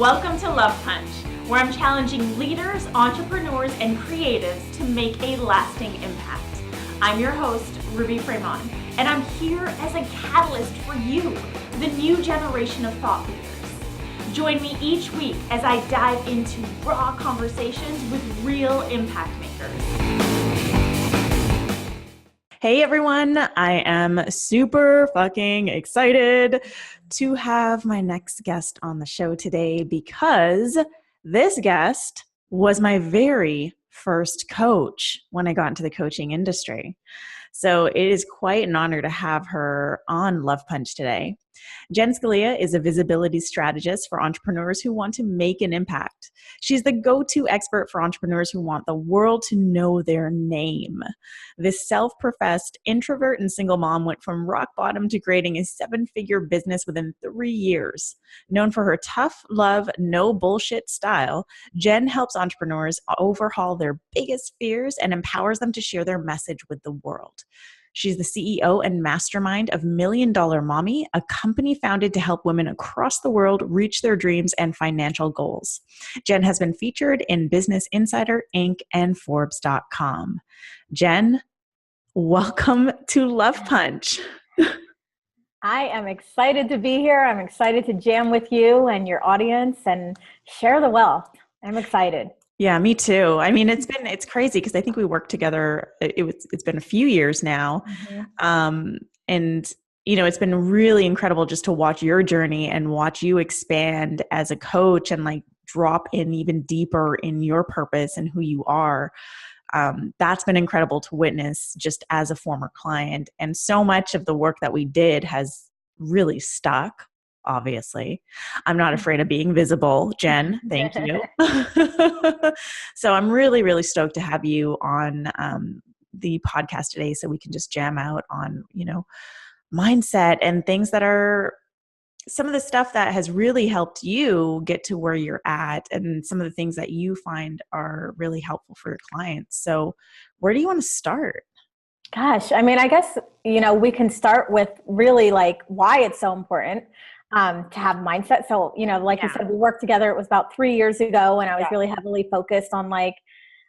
Welcome to Love Punch, where I'm challenging leaders, entrepreneurs, and creatives to make a lasting impact. I'm your host, Ruby Fremont, and I'm here as a catalyst for you, the new generation of thought leaders. Join me each week as I dive into raw conversations with real impact makers. Hey everyone, I am super fucking excited to have my next guest on the show today because this guest was my very first coach when I got into the coaching industry. So it is quite an honor to have her on Love Punch today. Jenn Scalia is a visibility strategist for entrepreneurs who want to make an impact. She's the go-to expert for entrepreneurs who want the world to know their name. This self-professed introvert and single mom went from rock bottom to creating a 7-figure business within 3 years. Known for her tough love, no bullshit style, Jenn helps entrepreneurs overhaul their biggest fears and empowers them to share their message with the world. She's the CEO and mastermind of $1 Million Mommy, a company founded to help women across the world reach their dreams and financial goals. Jenn has been featured in Business Insider, Inc., and Forbes.com. Jenn, welcome to Love Punch. I am excited to be here. I'm excited to jam with you and your audience and share the wealth. I'm excited. Yeah, me too. I mean, it's crazy because I think we worked together. It's been a few years now. Mm-hmm. And you know, it's been really incredible just to watch your journey and watch you expand as a coach and like drop in even deeper in your purpose and who you are. That's been incredible to witness just as a former client. And so much of the work that we did has really stuck. Obviously, I'm not afraid of being visible, Jenn. Thank you. So I'm really, really stoked to have you on the podcast today so we can just jam out on, you know, mindset and things that are some of the stuff that has really helped you get to where you're at and some of the things that you find are really helpful for your clients. So where do you want to start? Gosh, I mean, I guess, you know, we can start with really like why it's so important to have mindset. So, you know, like you said, we worked together. It was about 3 years ago, and I was really heavily focused on like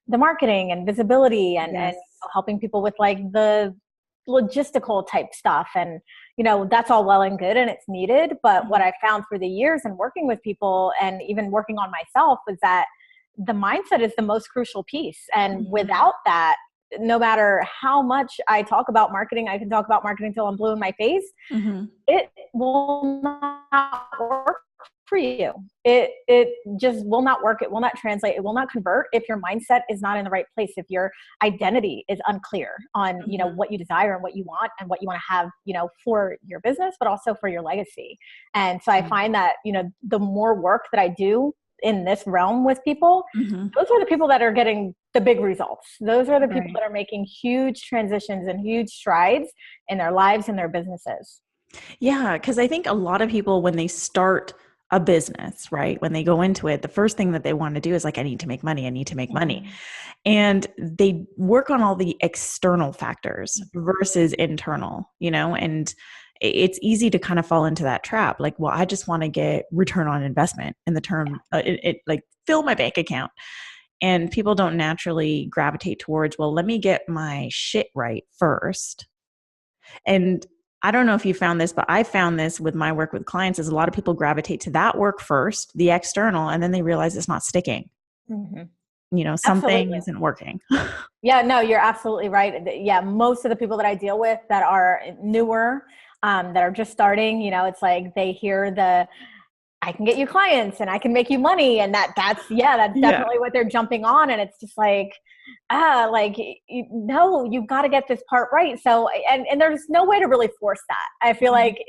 the marketing and visibility and helping people with like the logistical type stuff. And, you know, that's all well and good and it's needed. But what I found through the years and working with people and even working on myself was that the mindset is the most crucial piece. And without that, no matter how much I talk about marketing, I can talk about marketing till I'm blue in my face. It will not work for you. It just will not work. It will not translate. It will not convert if your mindset is not in the right place. If your identity is unclear on, you know, what you desire and what you want and what you want to have, you know, for your business, but also for your legacy. And so I find that, you know, the more work that I do in this realm with people, those are the people that are getting the big results. Those are the people that are making huge transitions and huge strides in their lives and their businesses. Yeah, because I think a lot of people, when they start a business, right, when they go into it, the first thing that they want to do is like, I need to make money. I need to make money. And they work on all the external factors versus internal, you know, and it's easy to kind of fall into that trap. Like, well, I just want to get return on investment in the term, it like fill my bank account. And people don't naturally gravitate towards, well, let me get my shit right first. And I don't know if you found this, but I found this with my work with clients is a lot of people gravitate to that work first, the external, and then they realize it's not sticking. You know, something isn't working. Yeah, no, you're absolutely right. Yeah, most of the people that I deal with that are newer, that are just starting, you know, it's like they hear I can get you clients and I can make you money. And that's definitely what they're jumping on. And it's just like, no, you've got to get this part right. So, and there's no way to really force that. I feel like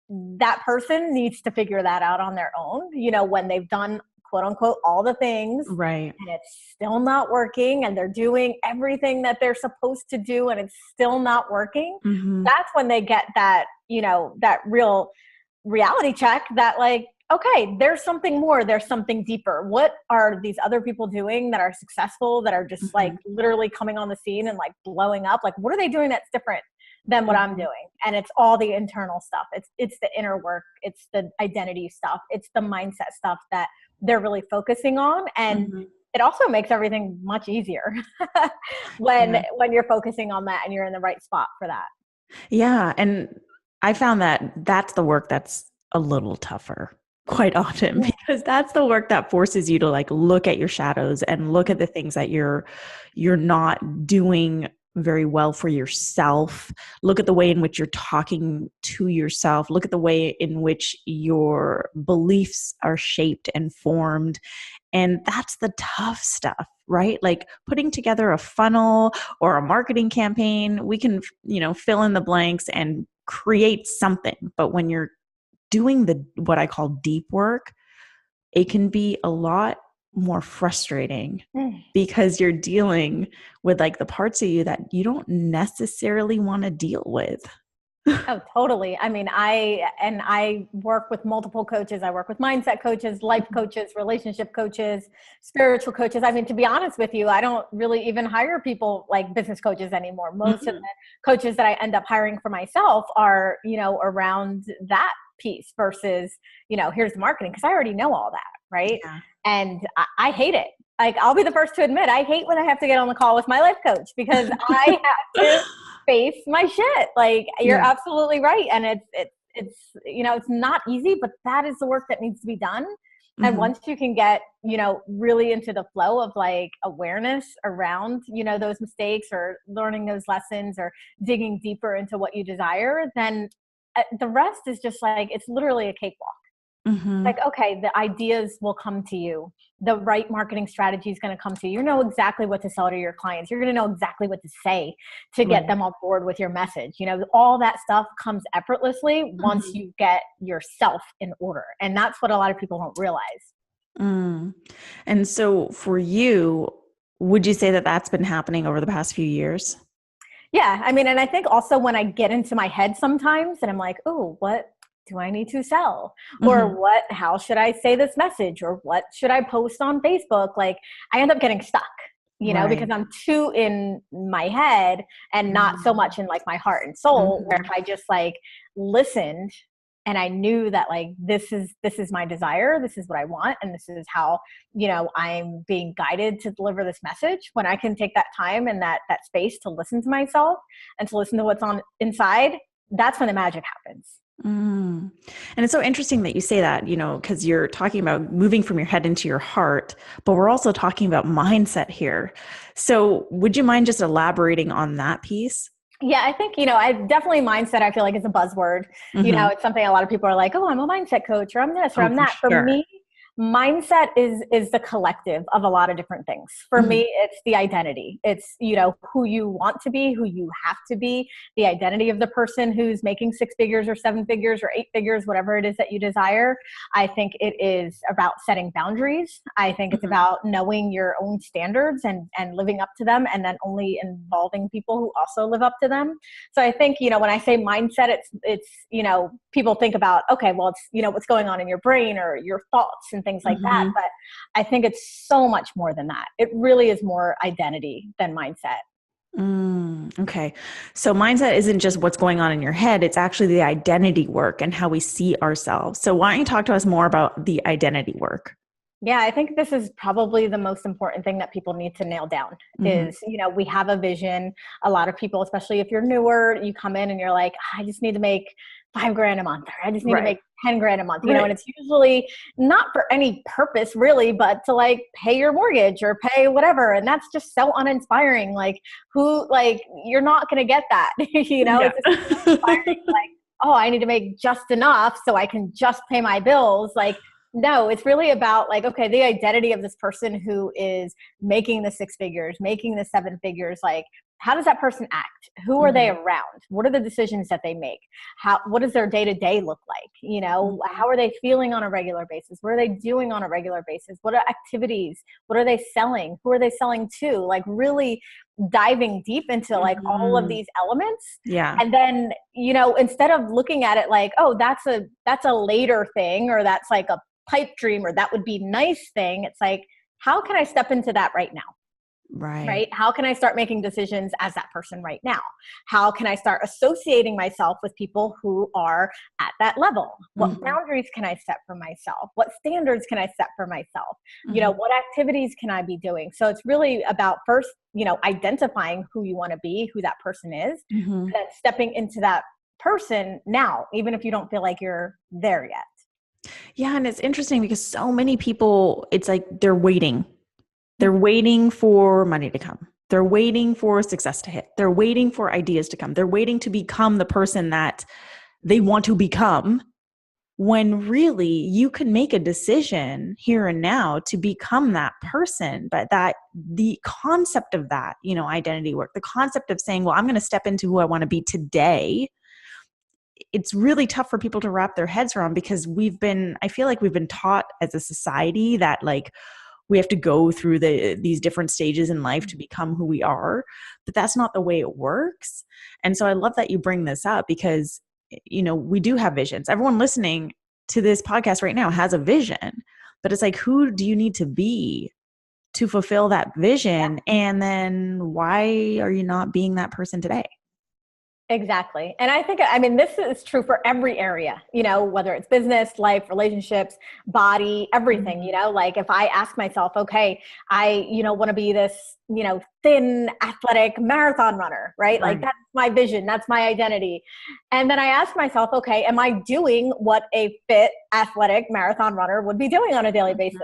that person needs to figure that out on their own, you know, when they've done quote unquote all the things, right, and it's still not working and they're doing everything that they're supposed to do and it's still not working. That's when they get that, you know, that real reality check that like, okay, there's something more, there's something deeper. What are these other people doing that are successful, that are just like literally coming on the scene and like blowing up? Like, what are they doing that's different than what I'm doing. And it's all the internal stuff. It's the inner work. It's the identity stuff. It's the mindset stuff that they're really focusing on. And it also makes everything much easier when you're focusing on that and you're in the right spot for that. Yeah. And I found that that's the work that's a little tougher quite often, because that's the work that forces you to like look at your shadows and look at the things that you're not doing very well for yourself. Look at the way in which you're talking to yourself. Look at the way in which your beliefs are shaped and formed. And that's the tough stuff, right? Like putting together a funnel or a marketing campaign, we can, fill in the blanks and create something. But when you're doing what I call deep work, it can be a lot more frustrating because you're dealing with like the parts of you that you don't necessarily want to deal with. Oh, totally. I mean, I work with multiple coaches. I work with mindset coaches, life coaches, relationship coaches, spiritual coaches. I mean, to be honest with you, I don't really even hire people like business coaches anymore. Most of the coaches that I end up hiring for myself are, around that piece versus, here's the marketing, because I already know all that. Right. Yeah. And I hate it. Like, I'll be the first to admit, I hate when I have to get on the call with my life coach, because I have to face my shit. Like, you're absolutely right. And it's not easy, but that is the work that needs to be done. And once you can get, really into the flow of like awareness around, those mistakes or learning those lessons or digging deeper into what you desire, then the rest is just like, it's literally a cakewalk. Like, okay, the ideas will come to you. The right marketing strategy is going to come to you. You know exactly what to sell to your clients. You're going to know exactly what to say to get them on board with your message. All that stuff comes effortlessly once you get yourself in order. And that's what a lot of people don't realize. And so for you, would you say that that's been happening over the past few years? Yeah. I mean, and I think also when I get into my head sometimes and I'm like, oh, what do I need to sell? Or how should I say this message? Or what should I post on Facebook? Like, I end up getting stuck, because I'm too in my head and not so much in like my heart and soul, where if I just like listened and I knew that like, this is my desire, this is what I want. And this is how, I'm being guided to deliver this message. When I can take that time and that space to listen to myself and to listen to what's on inside, that's when the magic happens. And it's so interesting that you say that, because you're talking about moving from your head into your heart, but we're also talking about mindset here. So would you mind just elaborating on that piece? Yeah, I think, I definitely mindset, I feel like is a buzzword. It's something a lot of people are like, oh, I'm a mindset coach, or I'm this, or I'm that. For me, mindset is the collective of a lot of different things. For me, it's the identity. It's, who you want to be, who you have to be, the identity of the person who's making 6 figures or 7 figures or 8 figures, whatever it is that you desire. I think it is about setting boundaries. I think it's about knowing your own standards and living up to them, and then only involving people who also live up to them. So I think, when I say mindset, it's, people think about, okay, well, it's, what's going on in your brain or your thoughts and things like that. But I think it's so much more than that. It really is more identity than mindset. Okay. So mindset isn't just what's going on in your head. It's actually the identity work and how we see ourselves. So why don't you talk to us more about the identity work? Yeah, I think this is probably the most important thing that people need to nail down is, we have a vision. A lot of people, especially if you're newer, you come in and you're like, I just need to make $5,000 a month, or I just need to make 10 grand a month, and it's usually not for any purpose really, but to like pay your mortgage or pay whatever. And that's just so uninspiring. Like you're not going to get that, it's just inspiring. Like, oh, I need to make just enough so I can just pay my bills. Like, no, it's really about like, okay, the identity of this person who is making the 6 figures, making the 7 figures, like, how does that person act? Who are they around? What are the decisions that they make? What does their day-to-day look like? How are they feeling on a regular basis? What are they doing on a regular basis? What are activities? What are they selling? Who are they selling to? Like, really diving deep into like all of these elements. Yeah. And then, instead of looking at it like, oh, that's a later thing, or that's like a pipe dream, or that would be nice thing. It's like, how can I step into that right now? Right? How can I start making decisions as that person right now? How can I start associating myself with people who are at that level? What boundaries can I set for myself? What standards can I set for myself? You know, what activities can I be doing? So it's really about first, you know, identifying who you want to be, who that person is, and then stepping into that person now, even if you don't feel like you're there yet. Yeah. And it's interesting because so many people, it's like they're waiting. They're waiting for money to come. They're waiting for success to hit. They're waiting for ideas to come. They're waiting to become the person that they want to become, when really you can make a decision here and now to become that person. But that the concept of that, you know, identity work, the concept of saying, well, I'm going to step into who I want to be today, it's really tough for people to wrap their heads around, because I feel like we've been taught as a society that like we have to go through these different stages in life to become who we are, but that's not the way it works. And so I love that you bring this up, because, you know, we do have visions. Everyone listening to this podcast right now has a vision, but it's like, who do you need to be to fulfill that vision? And then why are you not being that person today? Exactly. And I think, I mean, this is true for every area, you know, whether it's business, life, relationships, body, everything, you know, like if I ask myself, okay, I, you know, want to be this, you know, thin, athletic marathon runner, right? Like that's my vision. That's my identity. And then I ask myself, okay, am I doing what a fit, athletic marathon runner would be doing on a daily basis?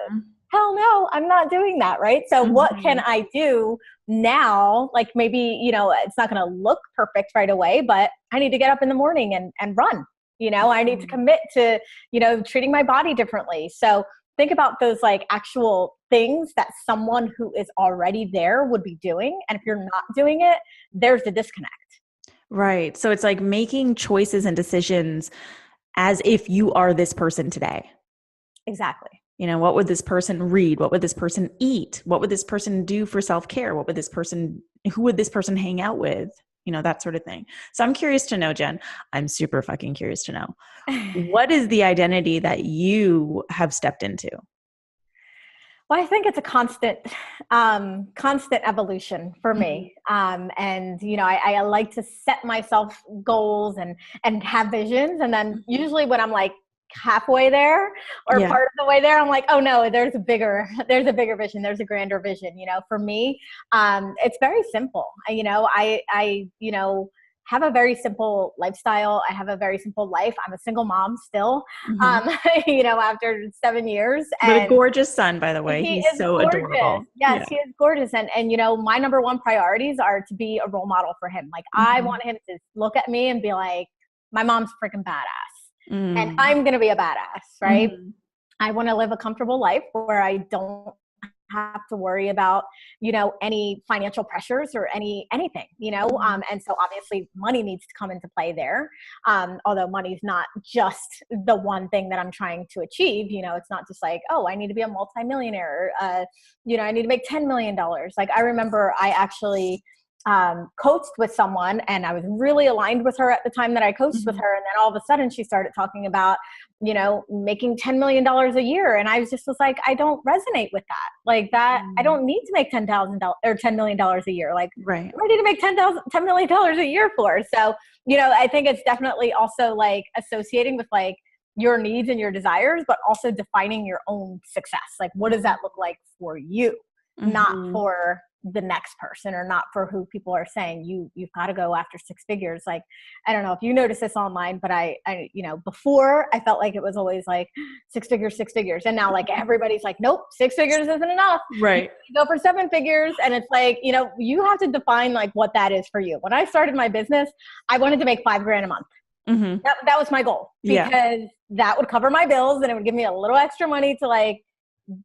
Hell no, I'm not doing that, right? So what can I do now? Like maybe, you know, it's not going to look perfect right away, but I need to get up in the morning and run. You know, I need to commit to, you know, treating my body differently. So think about those like actual things that someone who is already there would be doing. And if you're not doing it, there's the disconnect. Right. So it's like making choices and decisions as if you are this person today. Exactly. You know, what would this person read? What would this person eat? What would this person do for self-care? Who would this person hang out with? You know, that sort of thing. So I'm curious to know, Jen, I'm super fucking curious to know, what is the identity that you have stepped into? Well, I think it's a constant evolution for me. And, you know, I like to set myself goals and have visions. And then usually when I'm like halfway there or part of the way there, I'm like, oh no, there's a bigger vision. There's a grander vision. You know, for me, it's very simple. You know, I you know, have a very simple lifestyle. I have a very simple life. I'm a single mom still, you know, after 7 years. And with a gorgeous son, by the way. He's so gorgeous. Adorable. Yes, he is gorgeous. And, you know, my number one priorities are to be a role model for him. Like I want him to look at me and be like, my mom's freaking badass. And I'm going to be a badass, right? I want to live a comfortable life where I don't have to worry about, you know, any financial pressures or anything, you know? And so obviously money needs to come into play there. Although money's not just the one thing that I'm trying to achieve, you know, it's not just like, oh, I need to be a multimillionaire. You know, I need to make $10 million. Like I remember I actually coached with someone and I was really aligned with her at the time that I coached with her. And then all of a sudden she started talking about, you know, making $10 million a year. And I was like, I don't resonate with that. Like that, I don't need to make $10,000 or $10 million a year. Like, what do I need to make $10 million a year for? So, you know, I think it's definitely also like associating with like your needs and your desires, but also defining your own success. Like, what does that look like for you? Not for the next person or not for who people are saying you've got to go after 6 figures. Like, I don't know if you notice this online, but I, you know, before I felt like it was always like 6 figures. And now like everybody's like, nope, 6 figures isn't enough. Right. You go for 7 figures. And it's like, you know, you have to define like what that is for you. When I started my business, I wanted to make $5,000 a month. That was my goal because that would cover my bills and it would give me a little extra money to like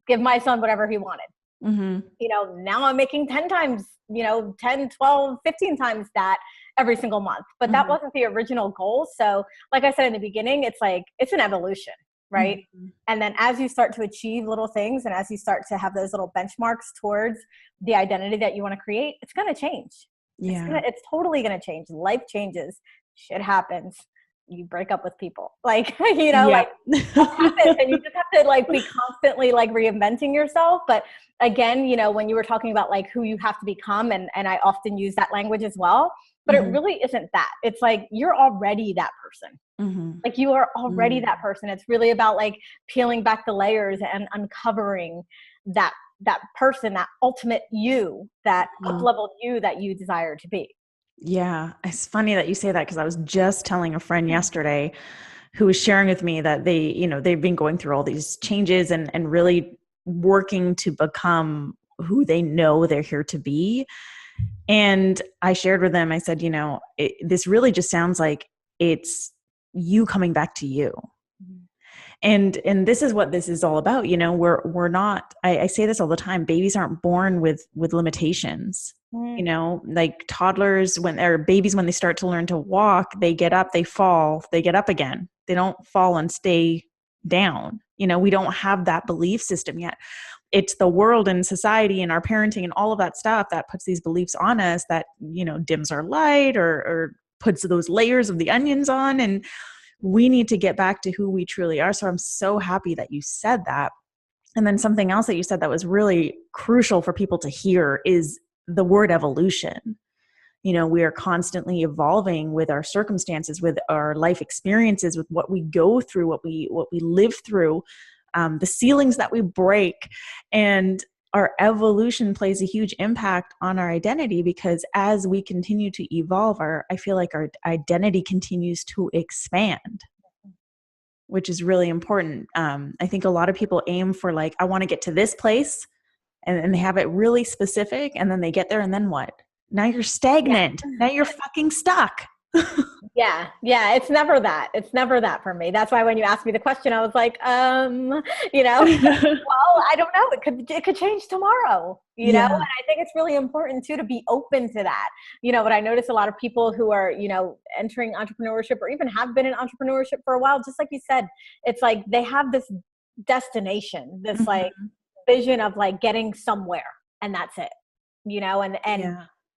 give my son whatever he wanted. You know, now I'm making 10 times, you know, 10, 12, 15 times that every single month, but that wasn't the original goal. So like I said in the beginning, it's like, it's an evolution, right? And then as you start to achieve little things and as you start to have those little benchmarks towards the identity that you want to create, it's going to change. It's totally going to change. Life changes. Shit happens. you break up with people. Like, you know, Yeah. like that happens, and you just have to like be constantly like reinventing yourself. But again, you know, when you were talking about like who you have to become, and I often use that language as well, but it really isn't that. It's like, you're already that person. Like, you are already that person. It's really about like peeling back the layers and uncovering that person, that ultimate you, that up-leveled you that you desire to be. Yeah. It's funny that you say that, because I was just telling a friend yesterday who was sharing with me that they, you know, they've been going through all these changes and really working to become who they know they're here to be. And I shared with them, I said, you know, this really just sounds like it's you coming back to you. And this is what this is all about. You know, we're not, I say this all the time, babies aren't born with limitations. You know, like toddlers, when they're babies, when they start to learn to walk, they get up, they fall, they get up again. They don't fall and stay down. You know, we don't have that belief system yet. It's the world and society and our parenting and all of that stuff that puts these beliefs on us that, you know, dims our light or puts those layers of the onions on. And we need to get back to who we truly are. So I'm so happy that you said that. And then something else that you said that was really crucial for people to hear is the word evolution. You know, we are constantly evolving with our circumstances, with our life experiences, with what we go through, what we live through, the ceilings that we break. And our evolution plays a huge impact on our identity, because as we continue to evolve, I feel like our identity continues to expand, which is really important. I think a lot of people aim for like, I want to get to this place, and they have it really specific, and then they get there, and then what? Now you're stagnant. Yeah. Now you're fucking stuck. Yeah. It's never that. It's never that for me. That's why when you asked me the question, I was like, you know, well, I don't know. It could change tomorrow, you know? And I think it's really important too, to be open to that. You know, but I notice a lot of people who are, you know, entering entrepreneurship or even have been in entrepreneurship for a while, just like you said, it's like they have this destination, this like vision of like getting somewhere, and that's it, you know? And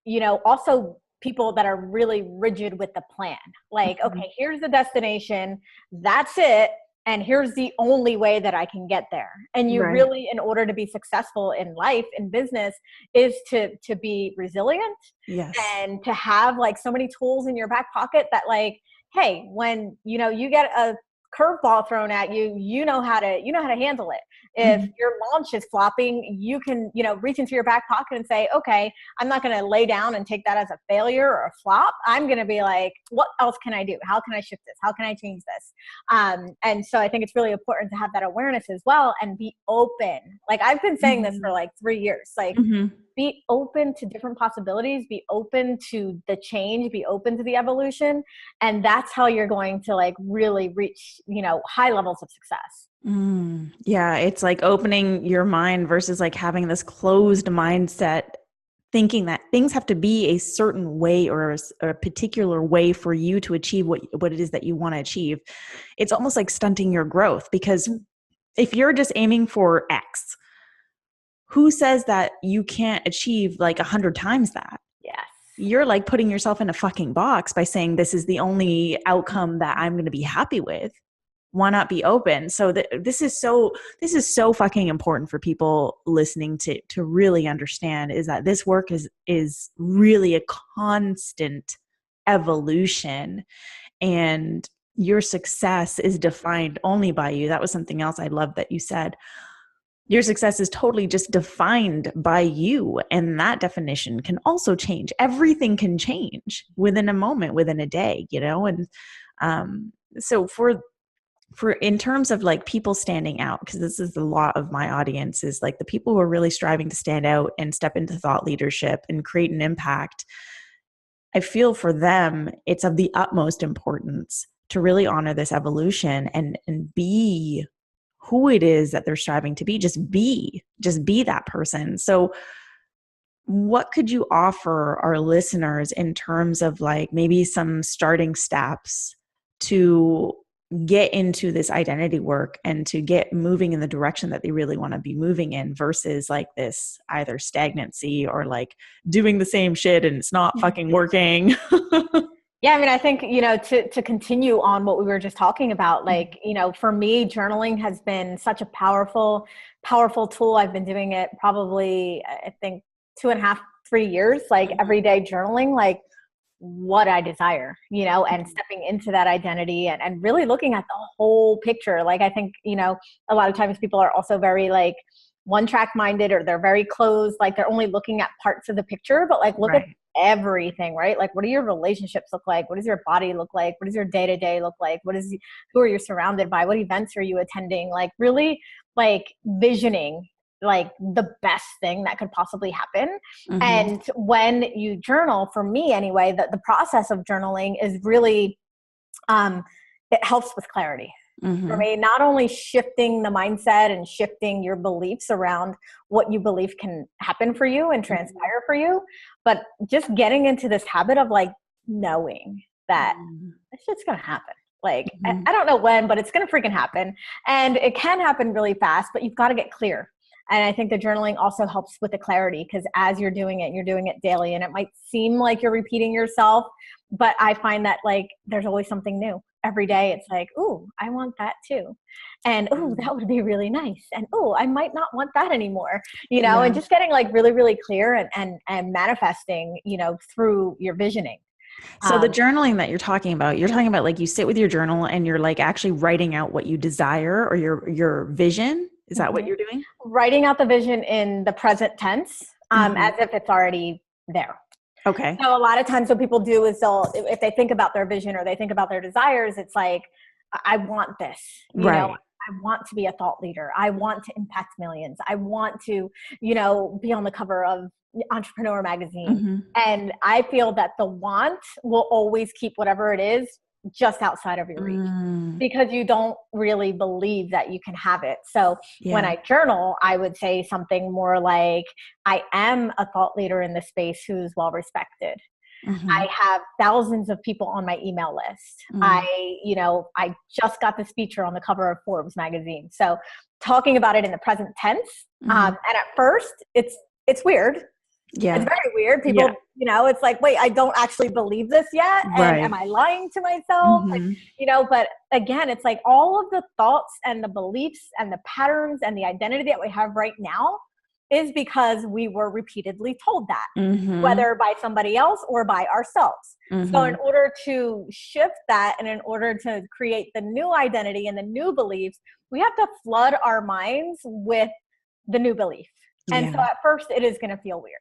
you know, also people that are really rigid with the plan. Like, okay, here's the destination, that's it, and here's the only way that I can get there. And you really, in order to be successful in life, in business, is to be resilient. Yes. And to have like so many tools in your back pocket that like, hey, when, you know, you get a curveball thrown at you, you know how to handle it. If your launch is flopping, you can, you know, reach into your back pocket and say, okay, I'm not going to lay down and take that as a failure or a flop. I'm going to be like, what else can I do? How can I shift this? How can I change this? And so I think it's really important to have that awareness as well, and be open. Like, I've been saying this for like 3 years, like be open to different possibilities, be open to the change, be open to the evolution. And that's how you're going to like really reach, you know, high levels of success. Yeah. It's like opening your mind versus like having this closed mindset, thinking that things have to be a certain way or a particular way for you to achieve what it is that you want to achieve. It's almost like stunting your growth, because if you're just aiming for X, who says that you can't achieve like 100 times that? Yes. You're like putting yourself in a fucking box by saying this is the only outcome that I'm going to be happy with. Why not be open? So this is so fucking important for people listening to really understand, is that this work is really a constant evolution, and your success is defined only by you. That was something else I love that you said. Your success is totally just defined by you. And that definition can also change. Everything can change within a moment, within a day, you know? And so for in terms of like people standing out, because this is a lot of my audience, is like the people who are really striving to stand out and step into thought leadership and create an impact. I feel for them, it's of the utmost importance to really honor this evolution and be who it is that they're striving to be. Just be that person. So what could you offer our listeners in terms of like maybe some starting steps to get into this identity work and to get moving in the direction that they really want to be moving in, versus like this either stagnancy or like doing the same shit and it's not fucking working? Yeah, I mean, I think, to continue on what we were just talking about, like, for me, journaling has been such a powerful, powerful tool. I've been doing it probably, I think, 2.5, 3 years, like every day journaling, like what I desire, and stepping into that identity and really looking at the whole picture. Like, I think, a lot of times people are also very like one track minded, or they're very closed, like they're only looking at parts of the picture, but like look at everything, right? Like, what do your relationships look like? What does your body look like? What does your day-to-day look like? Who are you surrounded by? What events are you attending? Like, really like visioning like the best thing that could possibly happen. And when you journal, for me anyway, the process of journaling is really, it helps with clarity. For me, not only shifting the mindset and shifting your beliefs around what you believe can happen for you and transpire for you, but just getting into this habit of like knowing that this shit's going to happen. Like, I don't know when, but it's going to freaking happen. And it can happen really fast, but you've got to get clear. And I think the journaling also helps with the clarity, because as you're doing it daily, and it might seem like you're repeating yourself, but I find that like there's always something new. Every day it's like, ooh, I want that too. And ooh, that would be really nice. And ooh, I might not want that anymore, and just getting like really, really clear and manifesting, through your visioning. So the journaling that you're talking about like you sit with your journal and you're like actually writing out what you desire or your vision. Is that what you're doing? Writing out the vision in the present tense, as if it's already there. Okay. So a lot of times what people do is if they think about their vision or they think about their desires, it's like, I want this, I want to be a thought leader. I want to impact millions. I want to, be on the cover of Entrepreneur magazine. And I feel that the want will always keep whatever it is just outside of your reach, because you don't really believe that you can have it. So when I journal, I would say something more like, I am a thought leader in the space who's well respected. I have thousands of people on my email list. I just got this feature on the cover of Forbes magazine. So talking about it in the present tense. And at first it's weird. Yeah. It's very weird. People, it's like, wait, I don't actually believe this yet. And am I lying to myself? Like, but again, it's like all of the thoughts and the beliefs and the patterns and the identity that we have right now is because we were repeatedly told that, whether by somebody else or by ourselves. So in order to shift that and in order to create the new identity and the new beliefs, we have to flood our minds with the new belief. And so at first it is going to feel weird.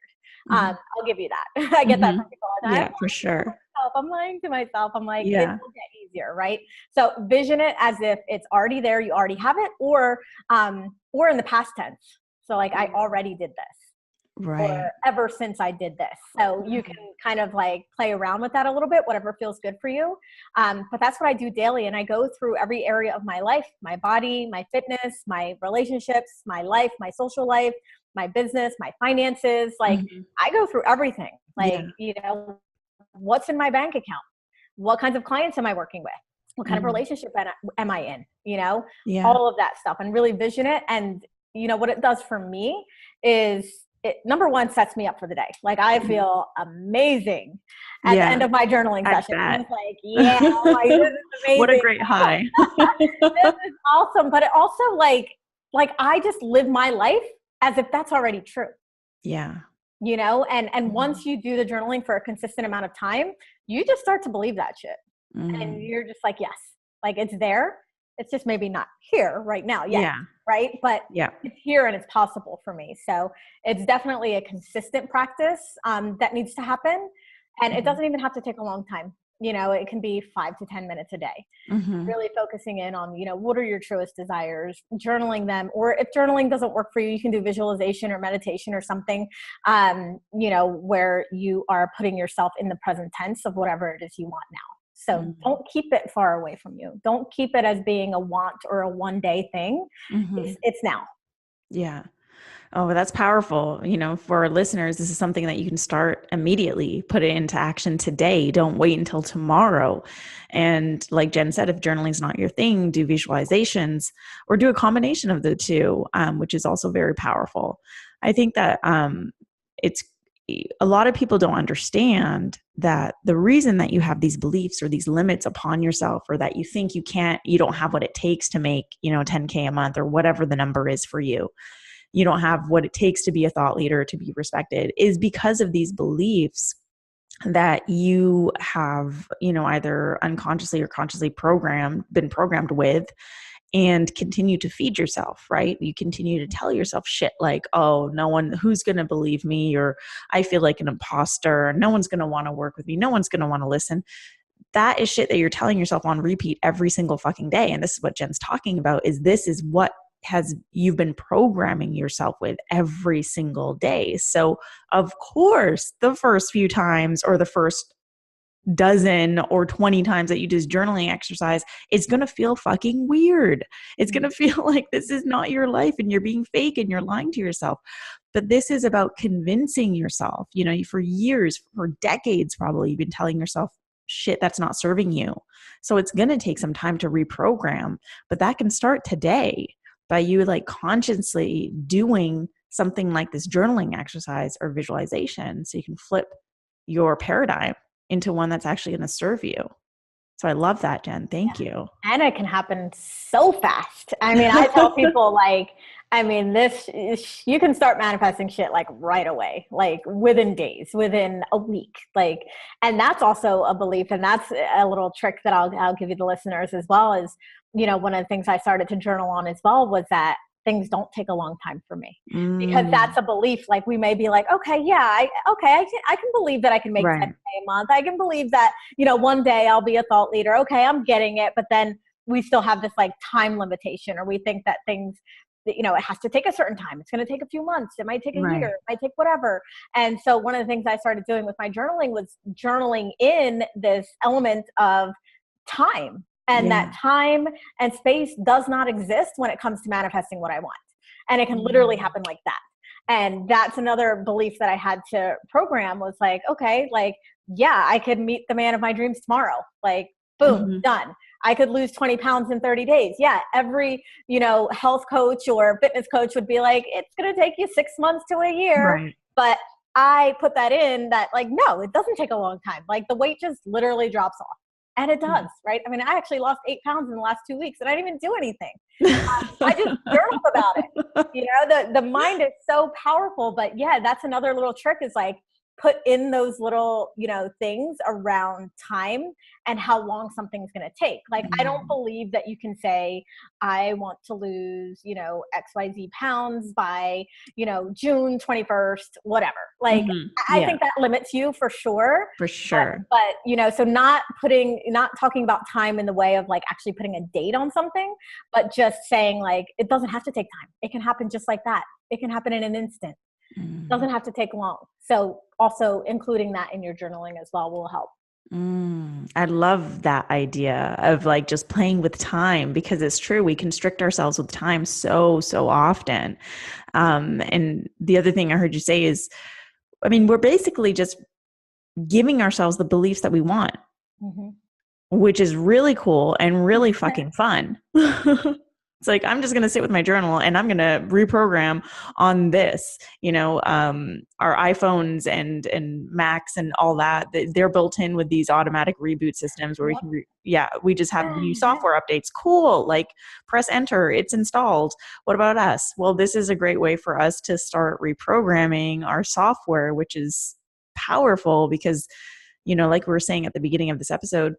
I'll give you that. I get that from people all the time. Yeah, for sure. I'm lying to myself. I'm like, it will get easier, right? So vision it as if it's already there, you already have it, or in the past tense. So like, I already did this. Or ever since I did this. So you can kind of like play around with that a little bit, whatever feels good for you. But that's what I do daily. And I go through every area of my life, my body, my fitness, my relationships, my life, my social life, my business, my finances. Like I go through everything. Like, what's in my bank account? What kinds of clients am I working with? What kind of relationship am I in? All of that stuff, and really vision it. And what it does for me is it, number one, sets me up for the day. Like I feel amazing at the end of my journaling session. I'm like, like, this is amazing. What a great high. This is awesome. But it also like I just live my life as if that's already true. Yeah. And once you do the journaling for a consistent amount of time, you just start to believe that shit. And you're just like, yes, like it's there. It's just maybe not here right now yet. Yeah. Right. But it's here and it's possible for me. So it's definitely a consistent practice that needs to happen. And it doesn't even have to take a long time. It can be 5 to 10 minutes a day, really focusing in on, what are your truest desires, journaling them, or if journaling doesn't work for you, you can do visualization or meditation or something, where you are putting yourself in the present tense of whatever it is you want now. So don't keep it far away from you. Don't keep it as being a want or a one-day thing. It's now. Yeah. Oh, that's powerful. For our listeners, this is something that you can start immediately, put it into action today. Don't wait until tomorrow. And like Jen said, if journaling is not your thing, do visualizations or do a combination of the two, which is also very powerful. I think that it's a lot of people don't understand that the reason that you have these beliefs or these limits upon yourself, or that you think you don't have what it takes to make, 10K a month or whatever the number is for you. You don't have what it takes to be a thought leader, to be respected, is because of these beliefs that you have, either unconsciously or consciously been programmed with, and continue to feed yourself, right? You continue to tell yourself shit like, oh, who's going to believe me? Or I feel like an imposter. No one's going to want to work with me. No one's going to want to listen. That is shit that you're telling yourself on repeat every single fucking day. And this is what Jenn's talking about, this is what you've been programming yourself with every single day. So of course, the first few times, or the first dozen or 20 times that you do this journaling exercise, it's going to feel fucking weird. It's going to feel like this is not your life and you're being fake and you're lying to yourself. But this is about convincing yourself, for years, for decades, probably you've been telling yourself shit that's not serving you. So it's going to take some time to reprogram, but that can start today by you consciously doing something like this journaling exercise or visualization, so you can flip your paradigm into one that's actually going to serve you. So I love that, Jenn. Thank you. And it can happen so fast. I mean, I tell people you can start manifesting shit right away, within days, within a week, and that's also a belief. And that's a little trick that I'll give you the listeners as well, is, one of the things I started to journal on as well was that things don't take a long time for me, because that's a belief. We may be okay, yeah, I can believe that I can make 10K a month. I can believe that, one day I'll be a thought leader. Okay, I'm getting it. But then we still have this time limitation, or we think that things, it has to take a certain time. It's going to take a few months. It might take a year. It might take whatever. And so one of the things I started doing with my journaling was journaling in this element of time. And that time and space does not exist when it comes to manifesting what I want. And it can literally happen like that. And that's another belief that I had to program, was okay, yeah, I could meet the man of my dreams tomorrow. Boom, done. I could lose 20 pounds in 30 days. Yeah. Every, health coach or fitness coach would be it's going to take you 6 months to a year. Right. But I put that in that no, it doesn't take a long time. The weight just literally drops off. And it does, right? I mean, I actually lost 8 pounds in the last 2 weeks, and I didn't even do anything. I just journaled about it. The mind is so powerful. But yeah, that's another little trick, is put in those little, things around time and how long something's going to take. I don't believe that you can say, I want to lose, XYZ pounds by, June 21st, whatever. I think that limits you for sure. For sure. But so not talking about time in the way of actually putting a date on something, but just saying it doesn't have to take time. It can happen just like that. It can happen in an instant. Doesn't have to take long. So also including that in your journaling as well will help. I love that idea of just playing with time, because it's true. We constrict ourselves with time so often. And the other thing I heard you say is, we're basically just giving ourselves the beliefs that we want, which is really cool and really fucking fun. It's I'm just going to sit with my journal and I'm going to reprogram on this, our iPhones and Macs and all that, they're built in with these automatic reboot systems where we can, we just have new software updates. Cool. Press enter, it's installed. What about us? Well, this is a great way for us to start reprogramming our software, which is powerful because, like we were saying at the beginning of this episode,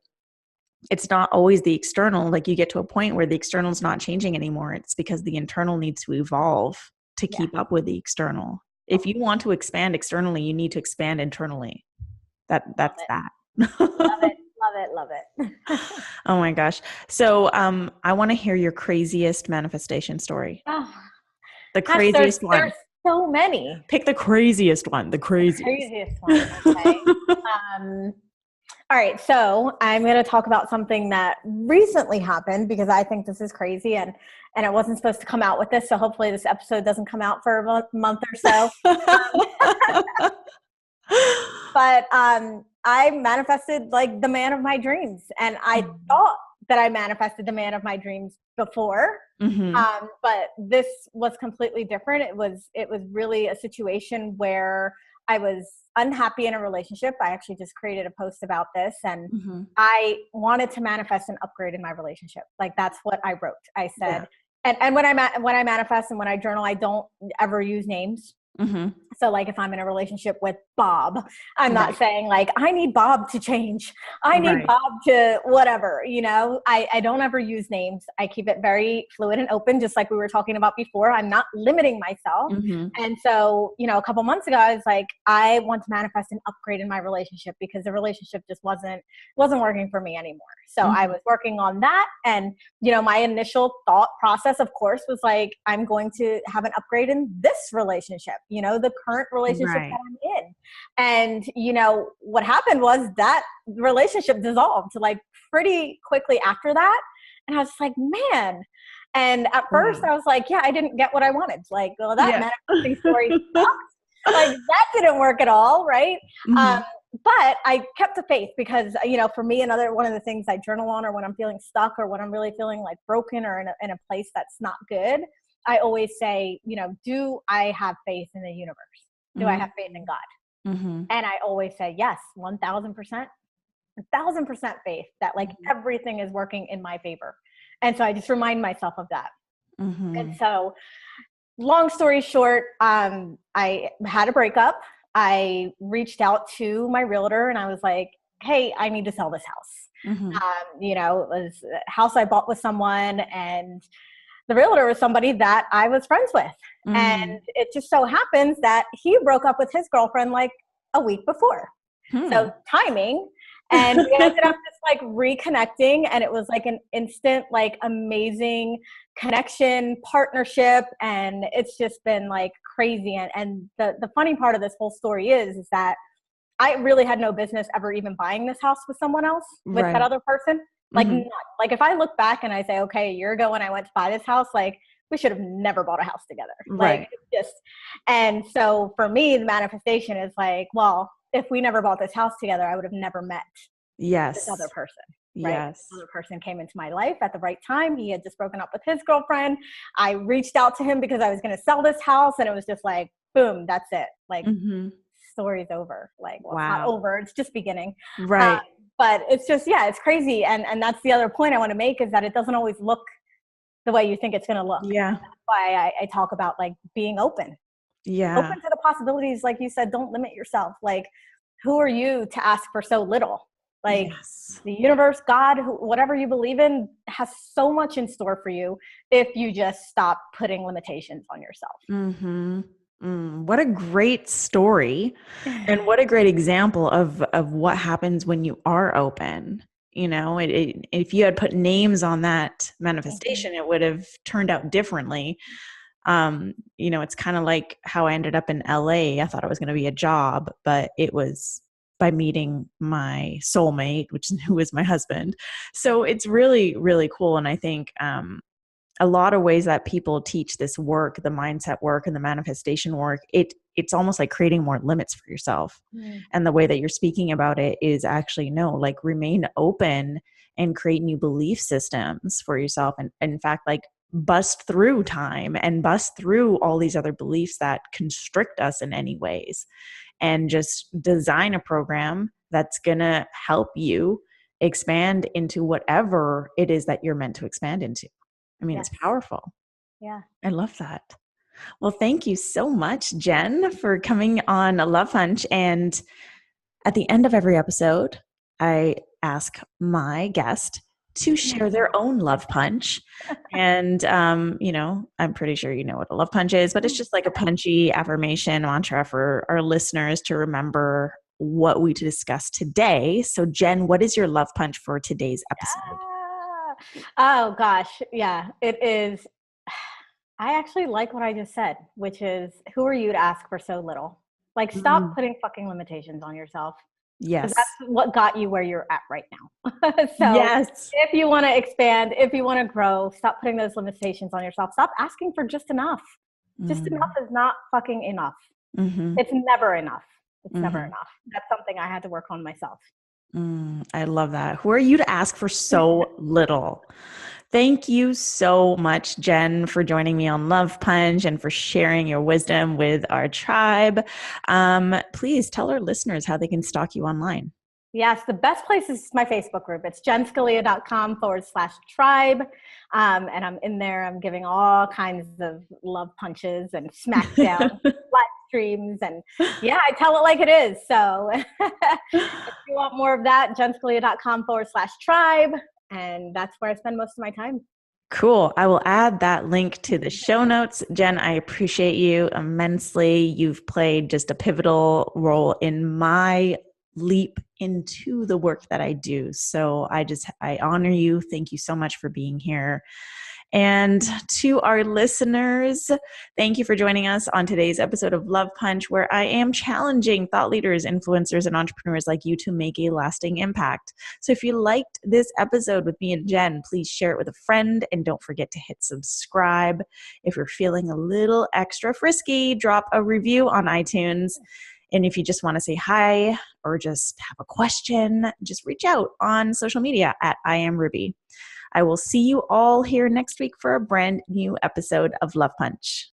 it's not always the external. You get to a point where the external is not changing anymore. It's because the internal needs to evolve to keep up with the external. If you want to expand externally, you need to expand internally. That's that. Love it. Oh my gosh. So I want to hear your craziest manifestation story. Oh, the craziest one. There's so many. Pick the craziest one. The craziest one. Okay. All right, so I'm going to talk about something that recently happened, because I think this is crazy, and I wasn't supposed to come out with this, so hopefully this episode doesn't come out for a month or so. But I manifested the man of my dreams, and I thought that I manifested the man of my dreams before, but this was completely different. It was really a situation where I was unhappy in a relationship. I actually just created a post about this, and Mm-hmm. I wanted to manifest an upgrade in my relationship. Like that's what I wrote. I said, Yeah. and when I manifest and when I journal, I don't ever use names. Mm-hmm. So like if I'm in a relationship with Bob, I'm not Right. saying like, I need Bob to change. I need Right. Bob to whatever, you know, I don't ever use names. I keep it very fluid and open, just like we were talking about before. I'm not limiting myself. Mm-hmm. And so, you know, a couple months ago, I was like, I want to manifest an upgrade in my relationship because the relationship just wasn't working for me anymore. So I was working on that. And, you know, my initial thought process, of course, was like, I'm going to have an upgrade in this relationship, you know, the current relationship Right. that I'm in. And, you know, what happened was that relationship dissolved like pretty quickly after that. And I was like, man. And at first I was like, yeah, I didn't get what I wanted. Like, well, that manifesting story sucked. Like that didn't work at all. Right. Mm-hmm. But I kept the faith because, you know, for me, one of the things I journal on, or when I'm feeling stuck or when I'm really feeling like broken or in a place that's not good, I always say, you know, do I have faith in the universe? Do I have faith in God? Mm-hmm. And I always say, yes, 1000%, 1000% faith that like everything is working in my favor. And so I just remind myself of that. Mm-hmm. And so long story short, I had a breakup. I reached out to my realtor and I was like, hey, I need to sell this house. Mm-hmm. You know, it was a house I bought with someone, and the realtor was somebody that I was friends with. Mm-hmm. And it just so happens that he broke up with his girlfriend like a week before. So timing. And we ended up just like reconnecting, and it was like an instant, like amazing connection, partnership. And it's just been like crazy. And the funny part of this whole story is that I really had no business ever even buying this house with someone else, with that other person. Like, none. Like if I look back and I say, okay, a year ago when I went to buy this house, like we should have never bought a house together. Right. Like just, and so for me, the manifestation is like, well, if we never bought this house together, I would have never met this other person. Right? Yes. This other person came into my life at the right time. He had just broken up with his girlfriend. I reached out to him because I was going to sell this house, and it was just like, boom, that's it. Like story's over. Like, well, it's not over. It's just beginning. Right. But it's just, yeah, it's crazy. And that's the other point I want to make, is that it doesn't always look the way you think it's going to look. Yeah. That's why I talk about like being open. Yeah. Open to the possibilities. Like you said, don't limit yourself. Like, who are you to ask for so little? Like the universe, God, whatever you believe in, has so much in store for you if you just stop putting limitations on yourself. Mm-hmm. What a great story, and what a great example of what happens when you are open. You know, if you had put names on that manifestation, it would have turned out differently. You know, it's kind of like how I ended up in LA. I thought it was going to be a job, but it was by meeting my soulmate, who is my husband. So it's really, really cool. And I think, a lot of ways that people teach this work, the mindset work and the manifestation work, it's almost like creating more limits for yourself. And the way that you're speaking about it is actually, no, like remain open and create new belief systems for yourself. And in fact, like bust through time and bust through all these other beliefs that constrict us in any ways, and just design a program that's going to help you expand into whatever it is that you're meant to expand into. I mean, it's powerful. Yeah. I love that. Well, thank you so much, Jenn, for coming on a Love Punch. And at the end of every episode, I ask my guest to share their own love punch. And, you know, I'm pretty sure you know what a love punch is, but it's just like a punchy affirmation mantra for our listeners to remember what we discussed today. So, Jenn, what is your love punch for today's episode? Oh gosh. Yeah, it is. I actually like what I just said, which is, who are you to ask for so little? Like, stop putting fucking limitations on yourself. Yes. That's what got you where you're at right now. So yes. If you want to expand, if you want to grow, stop putting those limitations on yourself. Stop asking for just enough. Just enough is not fucking enough. It's never enough. It's never enough. That's something I had to work on myself. I love that. Who are you to ask for so little? Thank you so much, Jenn, for joining me on Love Punch and for sharing your wisdom with our tribe. Please tell our listeners how they can stalk you online. Yes, the best place is my Facebook group. It's jenscalia.com/tribe. And I'm in there. I'm giving all kinds of love punches and smackdown live streams. And yeah, I tell it like it is. So if you want more of that, jenscalia.com/tribe. And that's where I spend most of my time. Cool. I will add that link to the show notes. Jenn, I appreciate you immensely. You've played just a pivotal role in my leap into the work that I do. So I honor you. Thank you so much for being here. And to our listeners, thank you for joining us on today's episode of Love Punch, where I am challenging thought leaders, influencers, and entrepreneurs like you to make a lasting impact. So if you liked this episode with me and Jenn, please share it with a friend and don't forget to hit subscribe. If you're feeling a little extra frisky, drop a review on iTunes. And if you just want to say hi or just have a question, just reach out on social media at I Am Ruby. I will see you all here next week for a brand new episode of Love Punch.